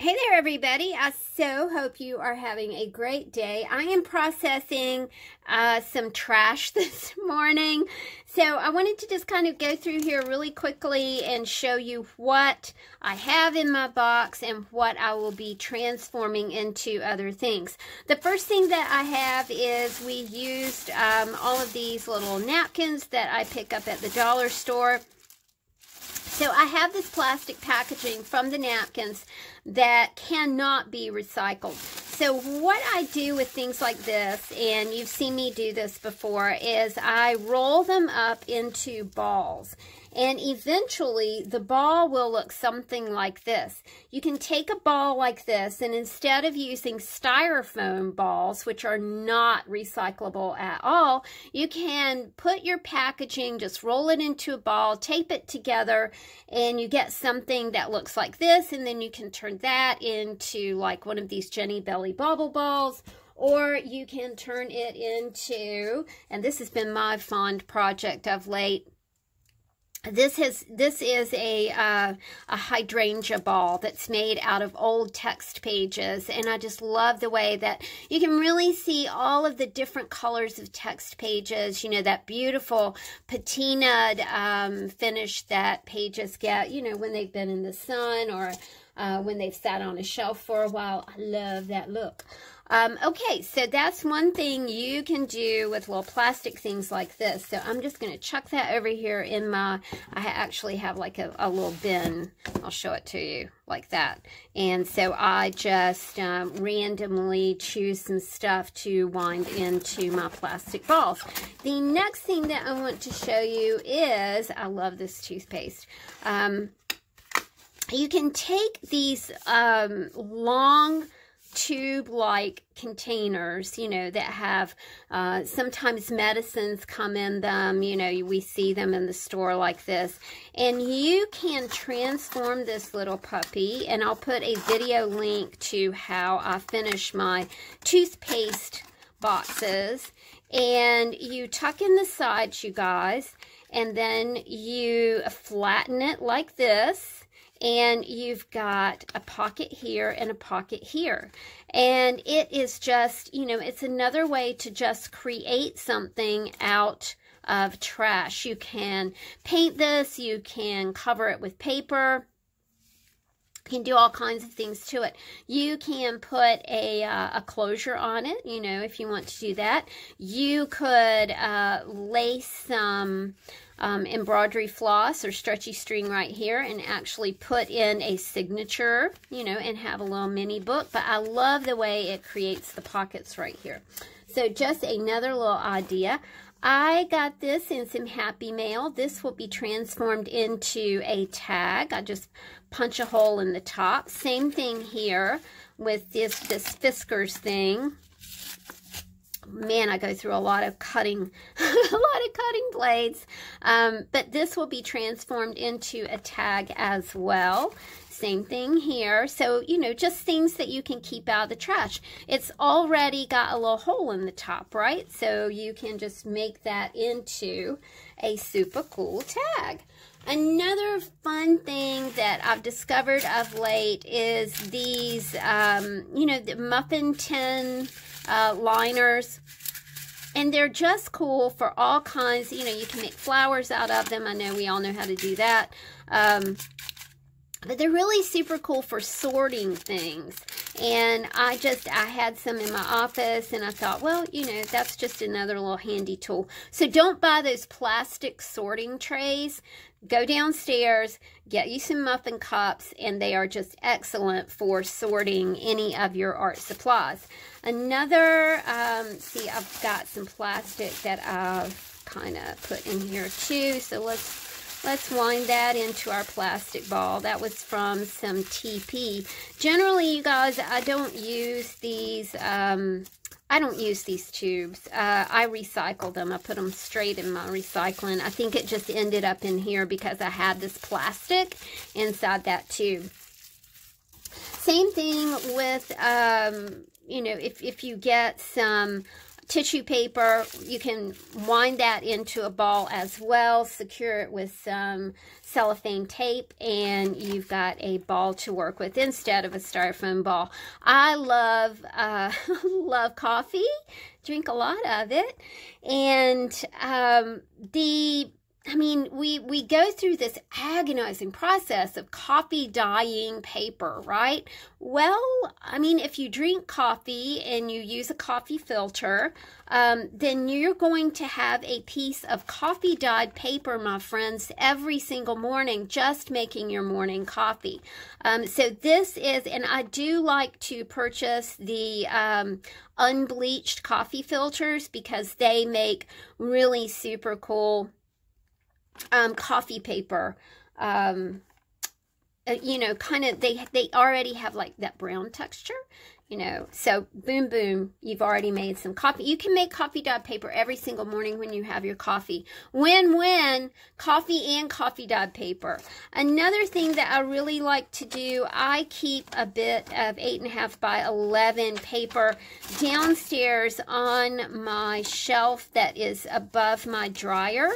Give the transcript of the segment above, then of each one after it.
Hey there, everybody. I so hope you are having a great day. I am processing some trash this morning. So I wanted to just kind of go through here really quickly and show you what I have in my box and what I will be transforming into other things. The first thing that I have is we used all of these little napkins that I pick up at the dollar store. So I have this plastic packaging from the napkins that cannot be recycled. So what I do with things like this, and you've seen me do this before, is I roll them up into balls. And eventually the ball will look something like this. You can take a ball like this, and instead of using styrofoam balls, which are not recyclable at all, you can put your packaging, just roll it into a ball, tape it together, and you get something that looks like this, and then you can turn that into like one of these Jenny Belly bubble balls, or you can turn it into, and this has been my fond project of late, this is a hydrangea ball that's made out of old text pages, and I just love the way that you can really see all of the different colors of text pages, you know, that beautiful patinaed finish that pages get, you know, when they've been in the sun or when they've sat on a shelf for a while. I love that look. Okay, so that's one thing you can do with little plastic things like this. So I'm just going to chuck that over here in my, I actually have like a little bin. I'll show it to you like that. And so I just randomly choose some stuff to wind into my plastic balls. The next thing that I want to show you is, I love this toothpaste. You can take these long tube-like containers, you know, that have sometimes medicines come in them, you know, we see them in the store like this, and you can transform this little puppy, and I'll put a video link to how I finish my toothpaste boxes. And you tuck in the sides, you guys, and then you flatten it like this. And you've got a pocket here and a pocket here. And it is just, you know, it's another way to just create something out of trash. You can paint this, you can cover it with paper. You can do all kinds of things to it. You can put a closure on it, you know, if you want to do that. You could lace some embroidery floss or stretchy string right here and actually put in a signature, you know, and have a little mini book. But I love the way it creates the pockets right here. So just another little idea. I got this in some Happy Mail. This will be transformed into a tag. I just punch a hole in the top. Same thing here with this Fiskars thing. Man, I go through a lot of cutting, blades. But this will be transformed into a tag as well. Same thing here. So, you know, just things that you can keep out of the trash. It's already got a little hole in the top, right? So you can just make that into a super cool tag. Another fun thing that I've discovered of late is these, you know, the muffin tin liners. And they're just cool for all kinds, you know, you can make flowers out of them. I know we all know how to do that. But they're really super cool for sorting things. And I had some in my office, and I thought, well, you know, that's just another little handy tool. So don't buy those plastic sorting trays. Go downstairs, get you some muffin cups, and they are just excellent for sorting any of your art supplies. Another, see, I've got some plastic that I've kind of put in here too. So let's wind that into our plastic ball. That was from some TP. Generally, you guys, I don't use these tubes. I recycle them. I put them straight in my recycling. I think it just ended up in here because I had this plastic inside that tube. Same thing with, you know, if you get some tissue paper. You can wind that into a ball as well, secure it with some cellophane tape, and you've got a ball to work with instead of a styrofoam ball. I love love coffee, drink a lot of it, and we go through this agonizing process of coffee dyeing paper, right? Well, I mean, if you drink coffee and you use a coffee filter, then you're going to have a piece of coffee dyed paper, my friends, every single morning, just making your morning coffee. So this is, and I do like to purchase the unbleached coffee filters because they make really super cool coffee paper. You know, kind of, they already have like that brown texture, you know, so boom, boom, you've already made some coffee. You can make coffee dyed paper every single morning when you have your coffee. Win-win, coffee and coffee dyed paper. Another thing that I really like to do, I keep a bit of 8.5 by 11 paper downstairs on my shelf that is above my dryer.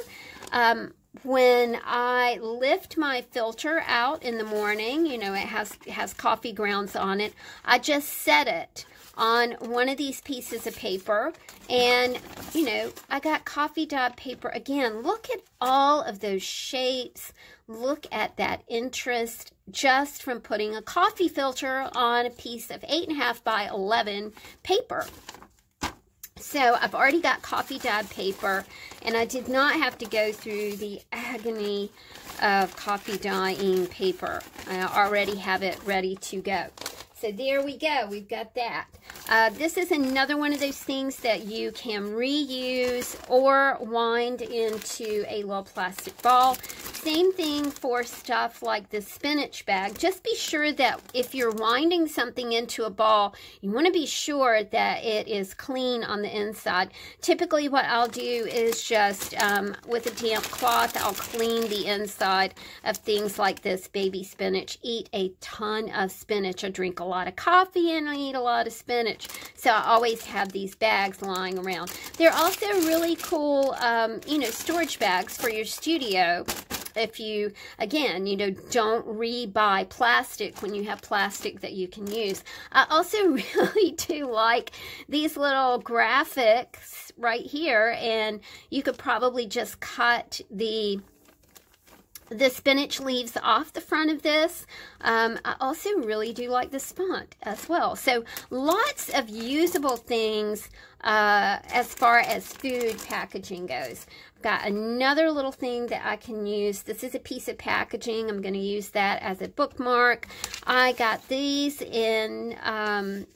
When I lift my filter out in the morning, you know, it has coffee grounds on it, I just set it on one of these pieces of paper, and, you know, I got coffee dyed paper. Again, look at all of those shapes. Look at that interest just from putting a coffee filter on a piece of 8.5 by 11 paper. So I've already got coffee dyed paper, and I did not have to go through the agony of coffee dyeing paper. I already have it ready to go. So there we go. We've got that. This is another one of those things that you can reuse or wind into a little plastic ball. Same thing for stuff like the spinach bag. Just be sure that if you're winding something into a ball, you want to be sure that it is clean on the inside. Typically what I'll do is just with a damp cloth, I'll clean the inside of things like this baby spinach. Eat a ton of spinach. I drink a lot of coffee and I eat a lot of spinach. So I always have these bags lying around. They're also really cool, you know, storage bags for your studio. If you, again, you know, don't re-buy plastic when you have plastic that you can use. I also really do like these little graphics right here, and you could probably just cut the spinach leaves off the front of this. I also really do like the spont as well. So lots of usable things as far as food packaging goes. Got another little thing that I can use. This is a piece of packaging. I'm going to use that as a bookmark. I got these in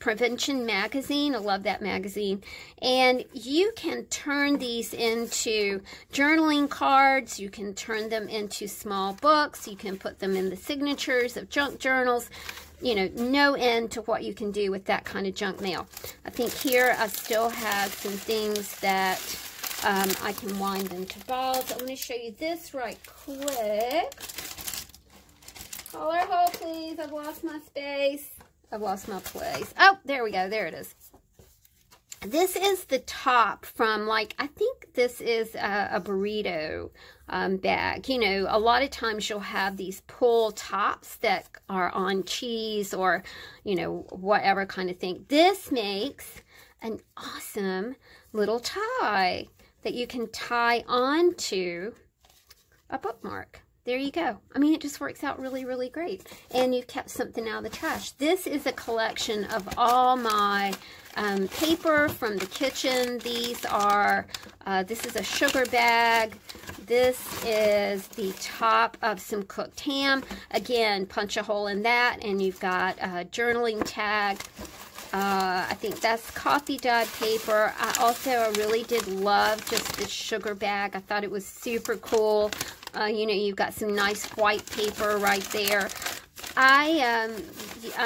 Prevention Magazine. I love that magazine. And you can turn these into journaling cards. You can turn them into small books. You can put them in the signatures of junk journals. You know, no end to what you can do with that kind of junk mail. I think here I still have some things that I can wind into balls. I'm going to show you this right quick. Color hole, please. I've lost my space. I've lost my place. Oh, there we go. There it is. This is the top from, like, I think this is a burrito bag. You know, a lot of times you'll have these pull tops that are on cheese or, you know, whatever kind of thing. This makes an awesome little tie that you can tie onto a bookmark. There you go. I mean, it just works out really, really great. And you've kept something out of the trash. This is a collection of all my paper from the kitchen. These are, this is a sugar bag. This is the top of some cooked ham. Again, punch a hole in that and you've got a journaling tag. I think that's coffee dyed paper. I really did love just this sugar bag. I thought it was super cool. You know, you've got some nice white paper right there. I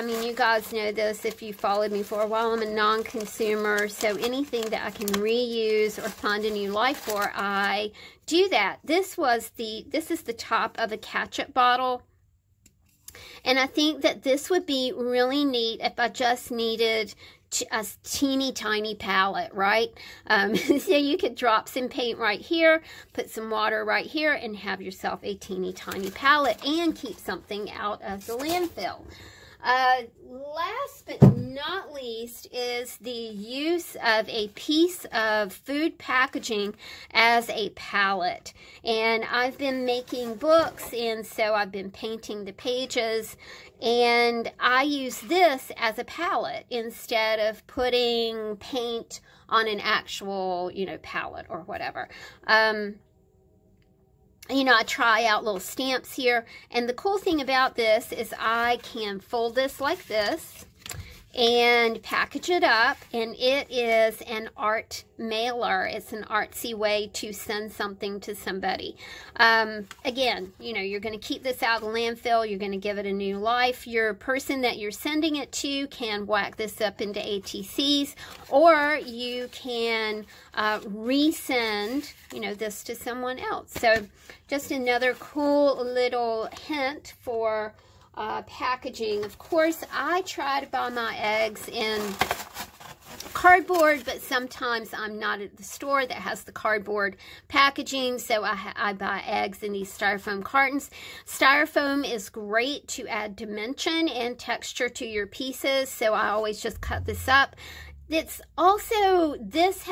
mean, you guys know this if you followed me for a while. I'm a non-consumer, so anything that I can reuse or find a new life for, I do that. This is the top of a ketchup bottle. And I think that this would be really neat if I just needed a teeny tiny palette, right? So you could drop some paint right here, put some water right here, and have yourself a teeny tiny palette and keep something out of the landfill. Last but not least is the use of a piece of food packaging as a palette. And I've been making books, and so I've been painting the pages, and I use this as a palette instead of putting paint on an actual, you know, palette or whatever. You know, I try out little stamps here, and the cool thing about this is I can fold this like this and package it up, and it is an art mailer. It's an artsy way to send something to somebody. Again, you know, you're going to keep this out of the landfill. You're going to give it a new life. Your person that you're sending it to can whack this up into ATCs, or you can resend, you know, this to someone else. So just another cool little hint for packaging. Of course, I try to buy my eggs in cardboard, but sometimes I'm not at the store that has the cardboard packaging, so I buy eggs in these styrofoam cartons. Styrofoam is great to add dimension and texture to your pieces, so I always just cut this up. It's also, this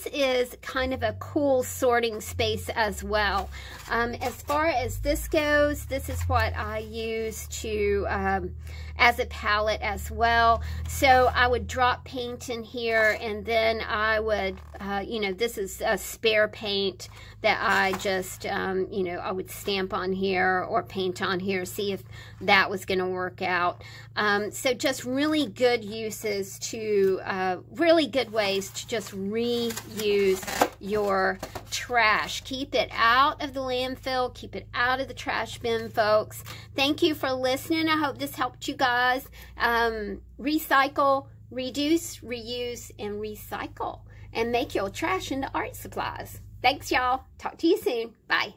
is kind of a cool sorting space as well. As far as this goes, this is what I use to, as a palette as well. So I would drop paint in here, and then I would, you know, this is a spare paint that I just, you know, I would stamp on here or paint on here, see if that was going to work out. So just really good uses to, really good ways to just reuse your trash. Keep it out of the landfill. Keep it out of the trash bin, folks. Thank you for listening. I hope this helped you guys. Recycle, reduce, reuse, and recycle. And make your trash into art supplies. Thanks, y'all. Talk to you soon. Bye.